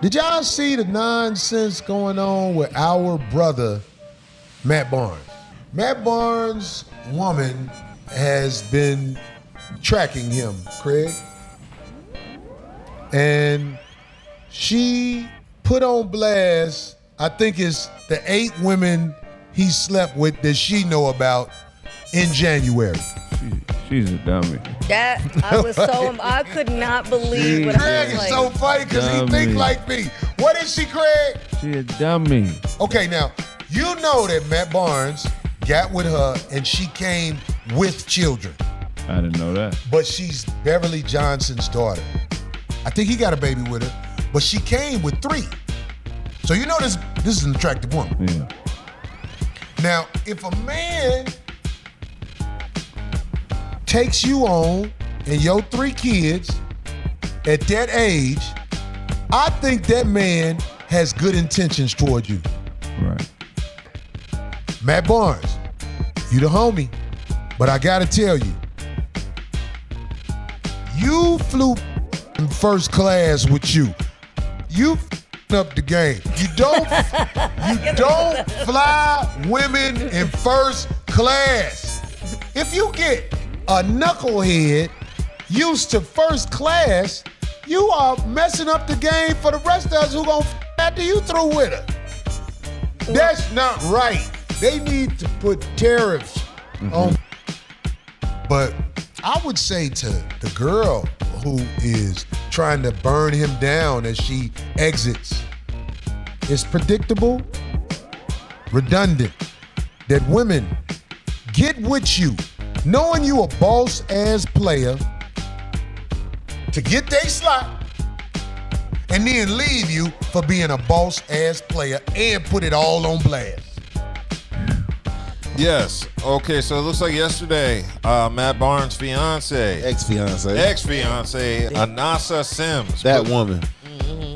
Did y'all see the nonsense going on with our brother, Matt Barnes? Matt Barnes' woman has been tracking him, Craig. And she put on blast, I think it's the 8 women he slept with that she know about in January. She's a dummy. I could not believe what I Craig was is like. so funny because he think like me. What is she, Craig? She a dummy. Okay, now, you know that Matt Barnes got with her and she came with children. I didn't know that. But she's Beverly Johnson's daughter. I think he got a baby with her, but she came with 3. So you know this is an attractive woman. Yeah. Now, if a man takes you on and your 3 kids at that age, I think that man has good intentions toward you. Right. Matt Barnes, you the homie, but I gotta tell you, you flew in first class with you. You up the game. You don't fly women in first class. If you get a knucklehead used to first class, you are messing up the game for the rest of us who gonna after you through with her. That's not right. They need to put tariffs on. But I would say to the girl who is trying to burn him down as she exits, it's predictable, redundant, that women get with you, knowing you a boss-ass player, to get their slot, and then leave you for being a boss-ass player and put it all on blast. Yes. Okay, so it looks like yesterday, Matt Barnes' fiance, Ex-fiance, Anansa Sims. that woman.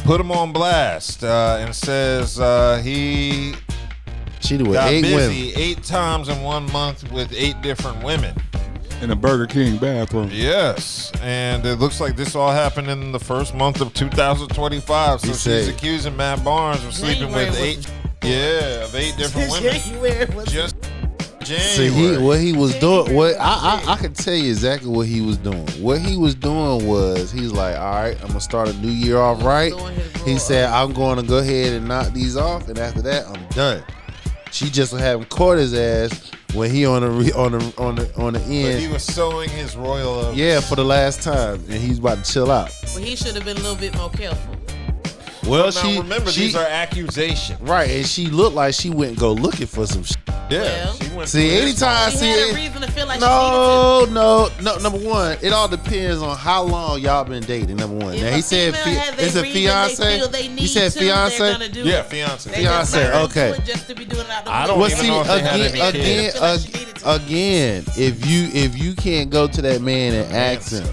Put him on blast and says he She did with got 8 busy women. 8 times in 1 month with 8 different women. In a Burger King bathroom. Yes, and it looks like this all happened in the first month of 2025. So He she's said- accusing Matt Barnes of sleeping with 8 different women. Just See, January. what he was doing, I can tell you exactly what he was doing. What he was doing was, he's like, all right, I'm gonna start a new year off right. He said, I'm going to go ahead and knock these off, and after that, I'm done. She just haven't caught his ass when he on the But he end. was sowing his royal oats. Yeah, for the last time, and he's about to chill out. Well, he should have been a little bit more careful. Well, Now remember, these are accusations. right, and she looked like she went and go looking for some shit. Yeah, Well, she went See, through this. anytime I She see had a it. reason to feel like No. Number one, it all depends on how long y'all been dating. Number one. If now a he said, female has a it's a reason they fiance. feel they need He said to, they're fiance. gonna do Yeah, it. fiance. They just Fiance, might okay. do it just to be doing it out the I don't blue. Well, even see, know if they had any kids. again, if you can't go to that man and ask him,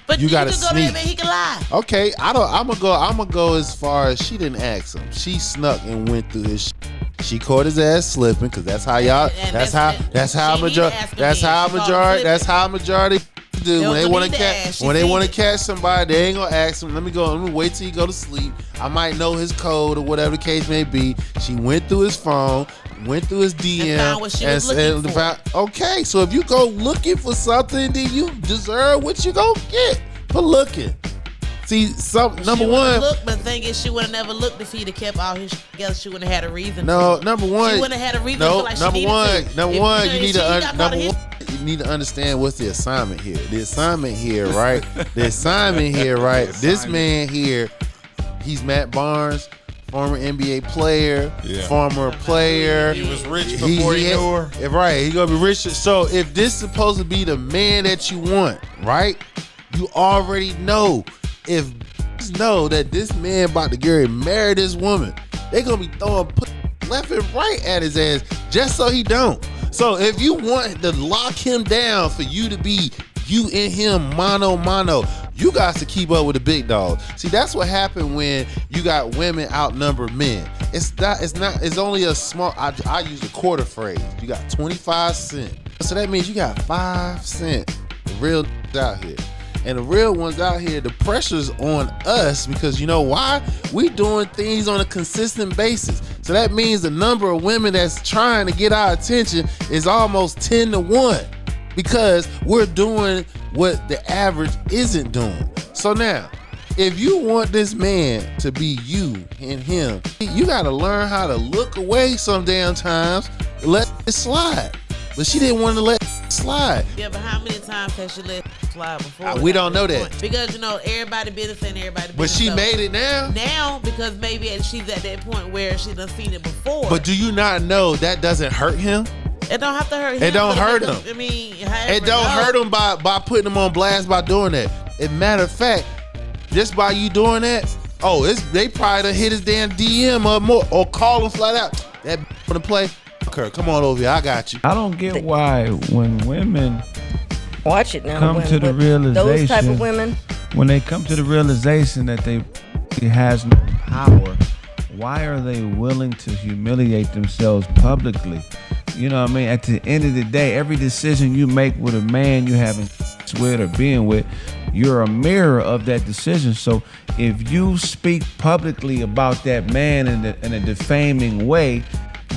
But you gotta can go to sneak. him and he can lie. okay, I'm gonna go as far as she didn't ask him. She snuck and went through his. She caught his ass slipping because that's how y'all. And That's that's how she need majority. to ask him That's then. how She caught him majority. slipping. That's how majority do They when they don't want need to to catch. ask. She When they seen want to it. catch somebody, they ain't gonna ask him. Let me wait till you go to sleep. I might know his code or whatever the case may be. She went through his phone, went through his DM, found what she was looking for. okay, so if you go looking for something, then you deserve what you gonna get for looking. See, number She one. Look, but the thing is, she would have never looked if he'd have kept all his together. She wouldn't have had a reason. No, to. number one. She wouldn't have had a reason to No, feel like number she one. needed to. Number If, one. you know, You need if to she got number caught one. You need to understand what's the assignment here. The assignment here, right? The assignment here, right? This man here, he's Matt Barnes, former NBA player, former player. He was rich before he knew her. Right, he gonna be rich. So if this is supposed to be the man that you want, right? You already know if know that this man about to get marry this woman, they gonna be throwing left and right at his ass just so he don't. So if you want to lock him down for you to be you and him mano, you got to keep up with the big dogs. See, that's what happened when you got women outnumber men. It's only a small, I use a quarter phrase. You got 25 cents. So that means you got 5 cents real out here. And the real ones out here, the pressure's on us because you know why? We doing things on a consistent basis. So that means the number of women that's trying to get our attention is almost 10 to 1 because we're doing what the average isn't doing. So now, if you want this man to be you and him, you got to learn how to look away some damn times, let it slide. But she didn't want to let it slide. Yeah, but how many times has she let it slide before? We don't know that. Because, you know, everybody business and everybody business. But she so made it now. Now, because maybe she's at that point where she done seen it before. But do you not know that doesn't hurt him? It don't have to hurt him. It don't hurt him. I mean, it don't hurt him by putting him on blast by doing that. As a matter of fact, just by you doing that, they probably done hit his damn DM or more, or call him flat out. That for the play. Okay, come on over here. I got you. I don't get why when women Watch it now. come to the realization, those type of women, when they come to the realization that it has no power, why are they willing to humiliate themselves publicly? You know what I mean? At the end of the day, every decision you make with a man you haven't with or being with, you're a mirror of that decision. So if you speak publicly about that man in a defaming way,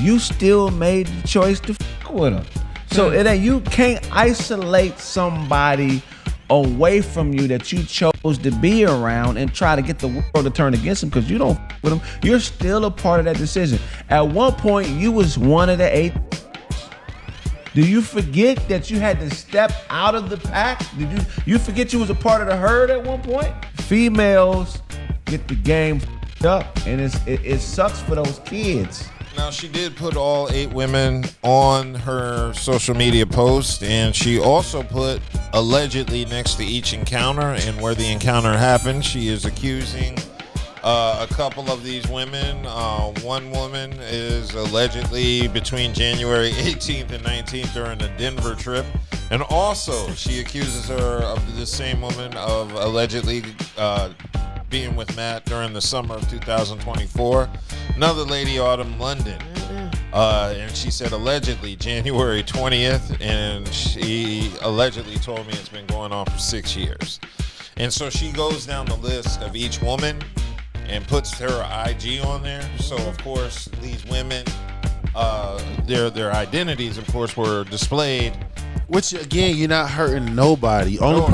you still made the choice to fuck with him. So you can't isolate somebody away from you that you chose to be around and try to get the world to turn against him because you don't fuck with him. You're still a part of that decision. At one point, you was one of the 8. Do you forget that you had to step out of the pack? Did you forget you was a part of the herd at one point? Females get the game up, and it sucks for those kids. Now, she did put all 8 women on her social media post, and she also put allegedly next to each encounter and where the encounter happened. She is accusing a couple of these women. One woman is allegedly between January 18th and 19th during the Denver trip. And also, she accuses her of the same woman of allegedly being with Matt during the summer of 2024. Another lady, Autumn London. And she said allegedly January 20th, and she allegedly told me it's been going on for 6 years. And so she goes down the list of each woman and puts her IG on there. So of course these women, their identities of course were displayed. Which again, you're not hurting nobody. No.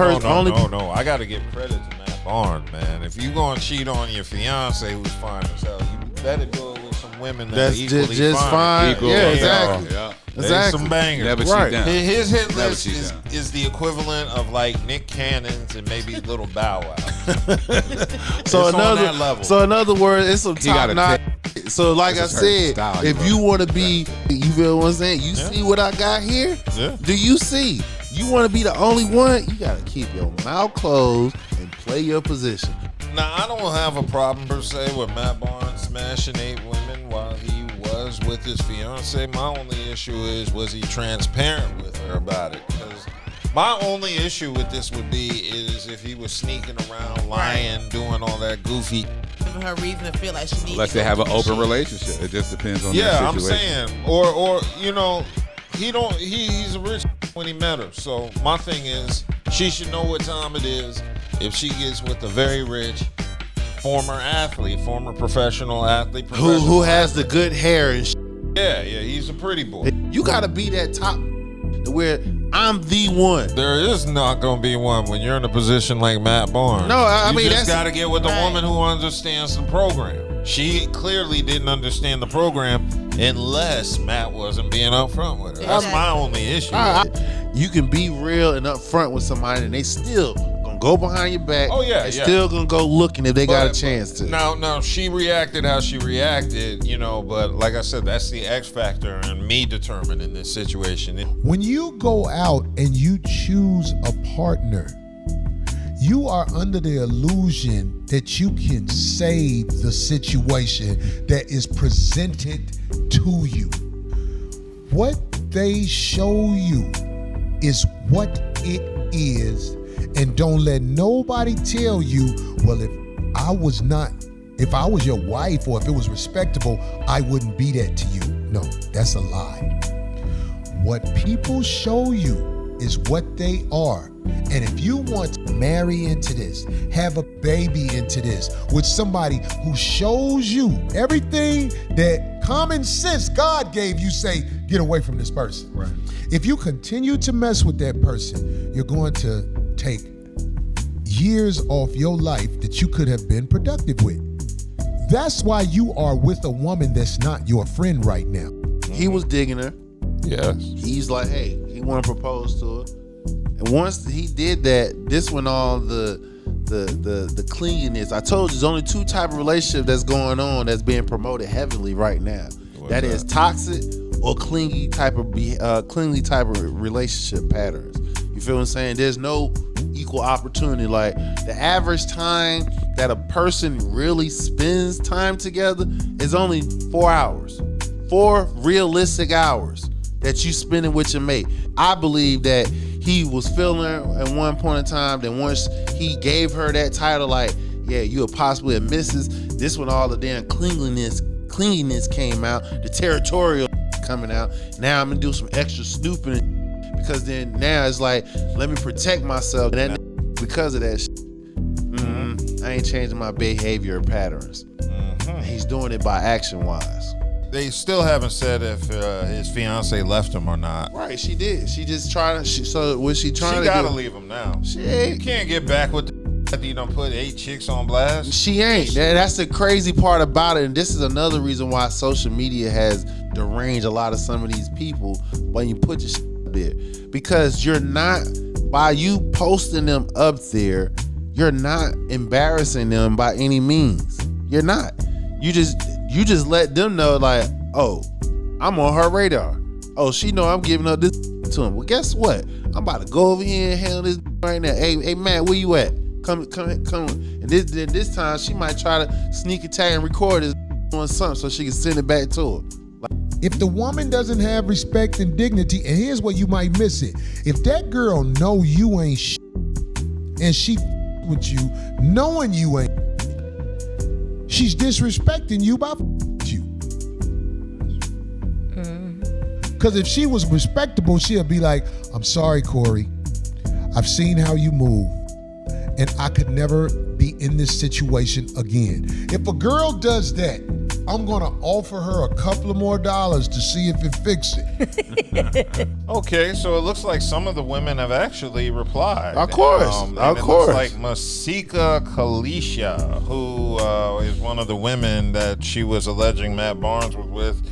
I gotta give credit to Matt Barnes, man. If you gonna cheat on your fiance who's fine as hell, you better do it with some women that are equally just fine. Equal, yeah, exactly. Yeah. Exactly. Some bangers. Never cheat Right. down. His hit Never list cheat down. is the equivalent of like Nick Cannon's and maybe Little Bow Wow. So It's on that level. in other words, it's some He got top a notch. So like I This is her said, style, if bro. you want to be, you feel what I'm saying? You see what I got here? Yeah. Do you see? You want to be the only one? You got to keep your mouth closed and play your position. Now, I don't have a problem per se with Matt Barnes smashing 8 women while he was with his fiance. My only issue is, was he transparent with her about it? Because my only issue with this would be is if he was sneaking around, lying, doing all that goofy. Giving her reason to feel like she needs. Unless they have an open relationship. It just depends on Yeah, their I'm situation. saying, or you know, he's a rich when he met her. So my thing is, she should know what time it is if she gets with a very rich former athlete, former professional athlete, Who has the good hair and Yeah, he's a pretty boy. You got to be that top where I'm the one. There is not going to be one when you're in a position like Matt Barnes. No, I mean, you just that's- got to get with a woman who understands the program. She clearly didn't understand the program unless Matt wasn't being upfront with her. That's my only issue. You can be real and upfront with somebody, and they still gonna go behind your back. Oh, yeah, They yeah. still gonna go looking if they got a chance to. Now, she reacted how she reacted, you know, but like I said, that's the X factor in me determining this situation. When you go out and you choose a partner, you are under the illusion that you can save the situation that is presented to you. What they show you is what it is, and don't let nobody tell you, well, if I was your wife or if it was respectable, I wouldn't be that to you. No, that's a lie. What people show you is what they are. And if you want to marry into this, have a baby into this with somebody who shows you everything that common sense God gave you, say, get away from this person. Right. If you continue to mess with that person, you're going to take years off your life that you could have been productive with. That's why you are with a woman that's not your friend right now. He was digging her. Yes. He's like, hey, he want to propose to her. And once he did that, this when all the clinginess. I told you, there's only two type of relationship that's going on that's being promoted heavily right now. That is toxic or clingy type of relationship patterns. You feel what I'm saying? There's no equal opportunity. Like the average time that a person really spends time together is only 4 hours. 4 realistic hours that you spending with your mate. I believe that he was feeling her at one point in time. Then once he gave her that title, like, yeah, you are possibly a missus. This when all the damn clinginess came out, the territorial coming out. Now I'm gonna do some extra snooping because then now it's like, let me protect myself. And that because of that shit, I ain't changing my behavior patterns. He's doing it by action wise. They still haven't said if his fiance left him or not. Right, she did. She just trying to. So was she trying to? She gotta leave him now. She ain't. You can't get back with the you done put 8 chicks on blast. She ain't. That's the crazy part about it. And this is another reason why social media has deranged a lot of some of these people when you put your shit up there. Because you're not, by you posting them up there, you're not embarrassing them by any means. You're not. You just let them know, like, oh, I'm on her radar. Oh, she know I'm giving up this to him. Well, guess what? I'm about to go over here and handle this right now. Hey, man, where you at? Come. And this time she might try to sneak attack and record this on something so she can send it back to her. If the woman doesn't have respect and dignity, and here's where you might miss it. If that girl know you ain't and she with you knowing you ain't, she's disrespecting you by you. Because if she was respectable, she'll be like, I'm sorry, Corey. I've seen how you move, and I could never be in this situation again. If a girl does that, I'm gonna offer her a couple of more dollars to see if it fixes it. Okay, so it looks like some of the women have actually replied. Of course, It looks like Masika Kalisha, who is one of the women that she was alleging Matt Barnes was with,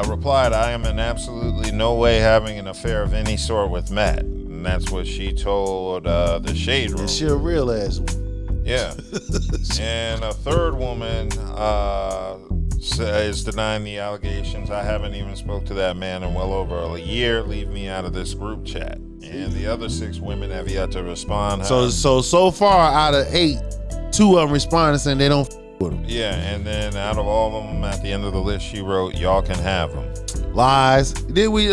replied, I am in absolutely no way having an affair of any sort with Matt. And that's what she told the Shade Room. And she a real ass one. Yeah. And a third woman is denying the allegations. I haven't even spoke to that man in well over a year. Leave me out of this group chat. And the other 6 women have yet to respond. So far out of 8, 2 of them responded saying they don't with him. Yeah, and then out of all of them, at the end of the list, she wrote, y'all can have them. Lies. Did we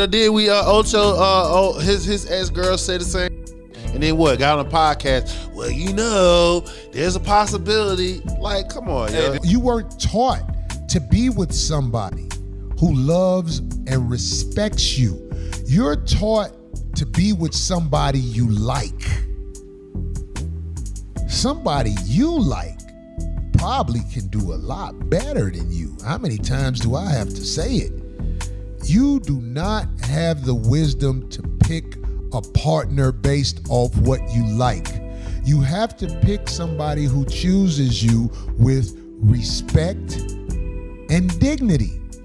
Ocho, his ex-girl say the same? And then what? Got on a podcast. Well, there's a possibility. Like, come on, yo. You weren't taught to be with somebody who loves and respects you. You're taught to be with somebody you like. Somebody you like probably can do a lot better than you. How many times do I have to say it? You do not have the wisdom to pick a partner based off what you like. You have to pick somebody who chooses you with respect and dignity.